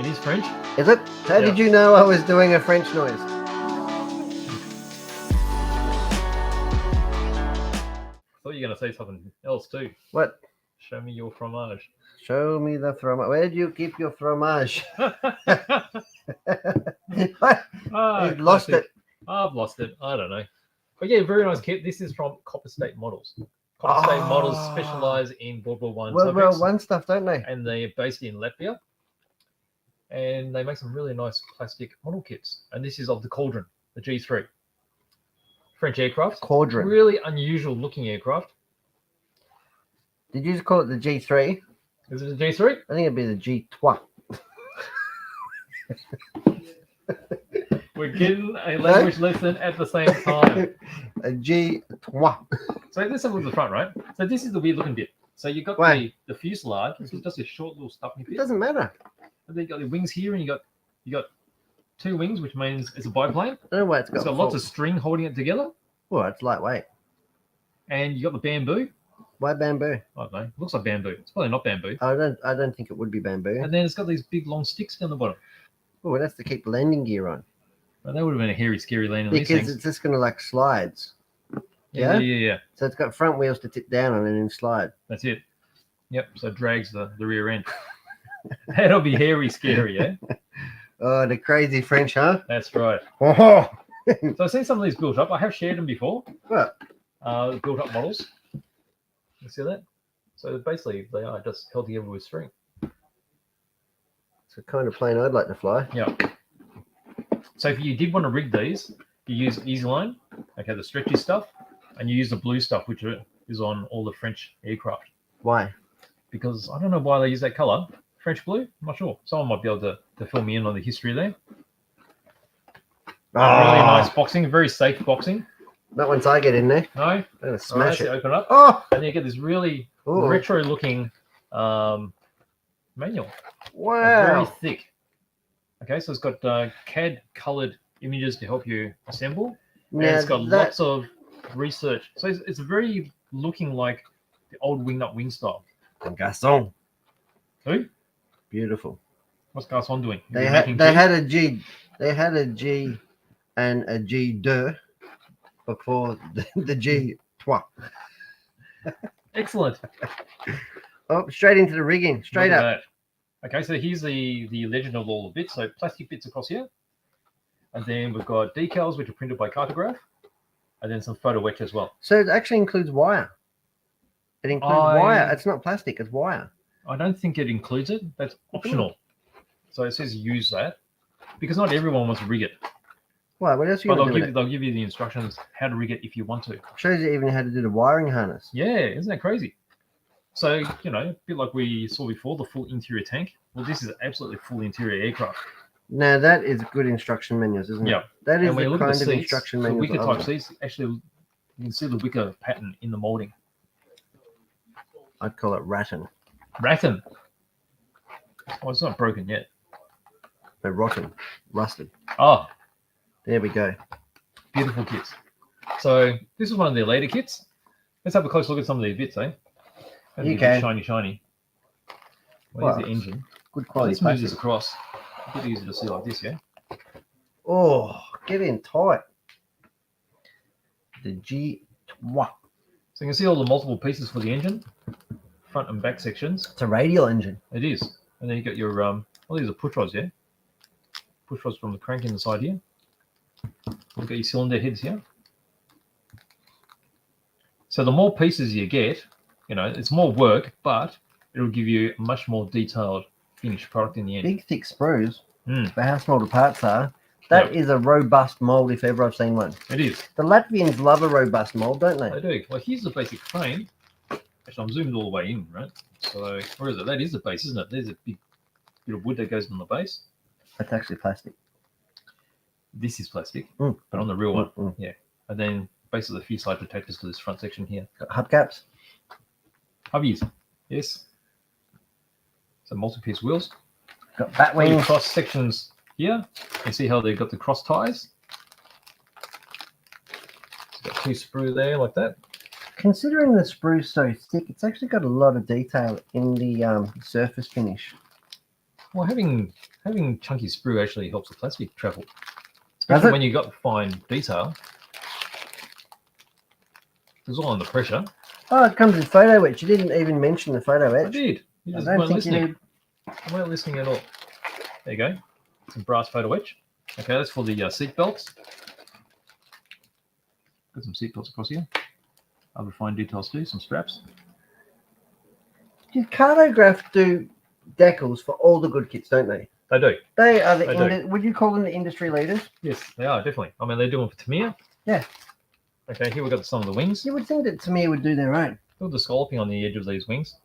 It is French. Is it? How did you know I was doing a French noise? I thought you were going to say something else too. What? Show me your fromage. Show me the fromage. Where do you keep your fromage? You've lost it. I've lost it. I don't know. But yeah, very nice kit. This is from Copper State Models. Copper State Models specialize in World War One subjects. World War One stuff, don't they? And they're based in Latvia. And they make some really nice plastic model kits. And this is of the Caudron, the G.3. French aircraft. Caudron. Really unusual looking aircraft. Did you just call it the G.3? Is it the G.3? I think it'd be the G.III. We're getting a language lesson at the same time. A G.III. So let's have a look at the front, right? So this is the weird looking bit. So you've got the fuselage. This is just a short little stuffing bit. It doesn't matter. And then you got the wings here, and you got two wings, which means it's a biplane. I don't know why it's got lots of string holding it together. Well, it's lightweight. And you got the bamboo. Why bamboo? I don't know. It looks like bamboo. It's probably not bamboo. I don't think it would be bamboo. And then it's got these big long sticks down the bottom. Oh, that's to keep the landing gear on. Well, that would have been a hairy, scary landing. Because it's just going to like slides. Yeah. So it's got front wheels to tip down on and then slide. That's it. Yep. So it drags the rear end. That'll be hairy, scary, yeah? Oh, the crazy French, huh? That's right. Oh. So I've seen some of these built up. I have shared them before. What? Built up models. You see that? So basically, they are just held together with string. It's the kind of plane I'd like to fly. Yeah. So if you did want to rig these, you use EasyLine, okay, the stretchy stuff, and you use the blue stuff, which is on all the French aircraft. Why? Because I don't know why they use that color. French blue? I'm not sure. Someone might be able to fill me in on the history there. Really nice boxing, very safe boxing. Not once I get in there. No? I'm going to smash it. Open up. Oh! And you get this really retro-looking manual. Wow. Very thick. Okay, so it's got CAD-colored images to help you assemble. And it's got lots of research. So it's very looking like the old wing-up wing style. Garçon. Who? Beautiful. What's Garçon doing? They had a G and a G.II before the G.III. Excellent. Oh, straight into the rigging, straight up. That. Okay, so here's the legend of all the bits. So plastic bits across here, and then we've got decals which are printed by Cartograph, and then some photo etch as well. So it actually includes wire. It includes wire. It's not plastic. It's wire. I don't think it includes it. That's optional. So it says use that because not everyone wants to rig it. Why? What else are you going to do with it? They'll give you the instructions how to rig it if you want to. Shows you even how to do the wiring harness. Yeah, isn't that crazy? So, a bit like we saw before, the full interior tank. Well, this is absolutely full interior aircraft. Now, that is good instruction manuals, isn't it? Yeah. That is the kind of instruction manuals. The wicker type seats, actually, you can see the wicker pattern in the molding. I'd call it rattan. Rattan? Oh, it's not broken yet. No, rotten. Rusted. Oh. There we go. Beautiful kits. So, this is one of their later kits. Let's have a close look at some of these bits, eh? You can. Shiny. Where's the engine? Good quality. Let's move this across. A bit easier to see like this, yeah? Oh, get in tight. The G.III. So you can see all the multiple pieces for the engine, front and back sections. It's a radial engine. It is. And then you got your, these are push rods, yeah? Push rods from the crank in the side here. You've got your cylinder heads here. So the more pieces you get, it's more work, but it'll give you a much more detailed finished product in the end. Big, thick sprues for how small the parts are. That is a robust mold if ever I've seen one. It is. The Latvians love a robust mold, don't they? They do. Well, here's the basic frame. Actually, I'm zoomed all the way in, right? So, where is it? That is the base, isn't it? There's a big bit of wood that goes on the base. That's actually plastic. This is plastic, but on the real one, yeah. And then basically the fuselage attaches to this front section here. Got hubcaps. Hobbies, yes. So multi-piece wheels. Got bat wing cross sections here. You see how they've got the cross ties. So got two sprue there like that. Considering the sprue's so thick, it's actually got a lot of detail in the surface finish. Well, having chunky sprue actually helps the plastic travel, Does especially it? when you got fine detail. It's all under pressure. Oh, it comes in photo etch. You didn't even mention the photo I etch. did. You I just don't weren't think you listening. did. You weren't listening at all. There you go. Some brass photo etch. Okay, that's for the seat belts. Got some seat belts across here. Other fine details too. Some straps. Cartograph do decals for all the good kits, don't they? They do. They are They do. would you call them the industry leaders? Yes, they are definitely. I mean, they're doing for Tamiya. Yeah. Okay, here we've got some of the wings. You would think that Tamiya would do their own. Look at the scalloping on the edge of these wings.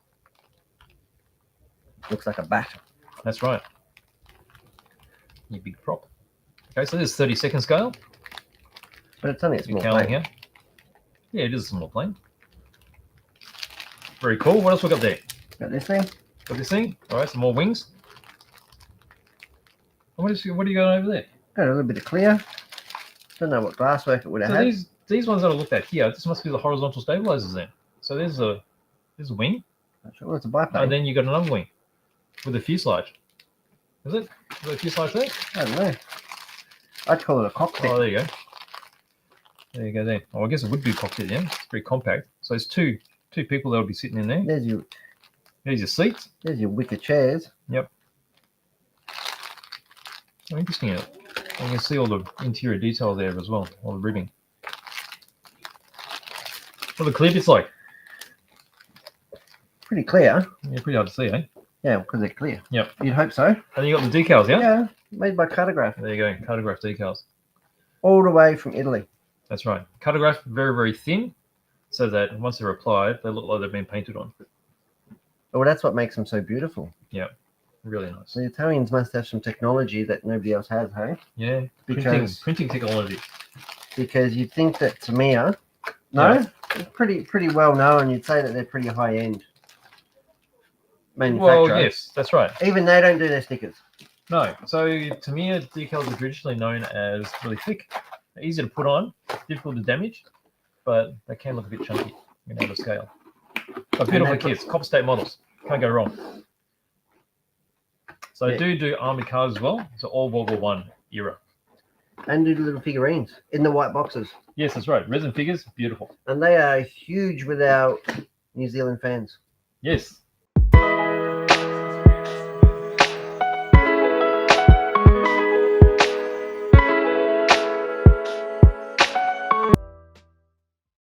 Looks like a bat. That's right. Your big prop. Okay, so this is 32nd scale. But it's only a You're small counting plane. here. Yeah, it is a small plane. Very cool. What else we got there? Got this thing. Got this thing. All right, some more wings. And what do you got over there? Got a little bit of clear. Don't know what glasswork it would have So had. these ones that I looked at here, this must be the horizontal stabilizers then. So there's a wing, Not sure. Well, it's a biplane. and then you got another wing with a fuselage. Is it? Is there a fuselage there? I don't know. I'd call it a cockpit. Oh, there you go. There you go there. Oh, I guess it would be a cockpit, yeah. It's pretty compact. So there's two people that will be sitting in there. There's There's your seats. your wicker chairs. Oh, interesting. You can see all the interior detail there as well, all the ribbing. What are the clear bits like? Pretty clear. Yeah, pretty hard to see, eh? Yeah, because they're clear. Yep. You'd hope so. And then you got the decals, yeah? Yeah, made by Cartograph. There you go, Cartograph decals. All the way from Italy. That's right. Cartograph, very, very thin, so that once they're applied, they look like they've been painted on. Well, that's what makes them so beautiful. Really nice. The Italians must have some technology that nobody else has, hey? Yeah, Because printing technology. you'd think that Tamiya, no, Yeah. it's pretty well known. You'd say that they're pretty high end manufacturer. Well, yes, that's right. Even they don't do their stickers. No, so Tamiya decals are traditionally known as really thick, easy to put on, difficult to damage, but they can look a bit chunky out of scale. But beautiful kits, copper state models, can't go wrong. So Yeah. I do army cars as well. So all World War I era. And do the little figurines in the white boxes. Yes, that's right. Resin figures, beautiful. And they are huge with our New Zealand fans. Yes,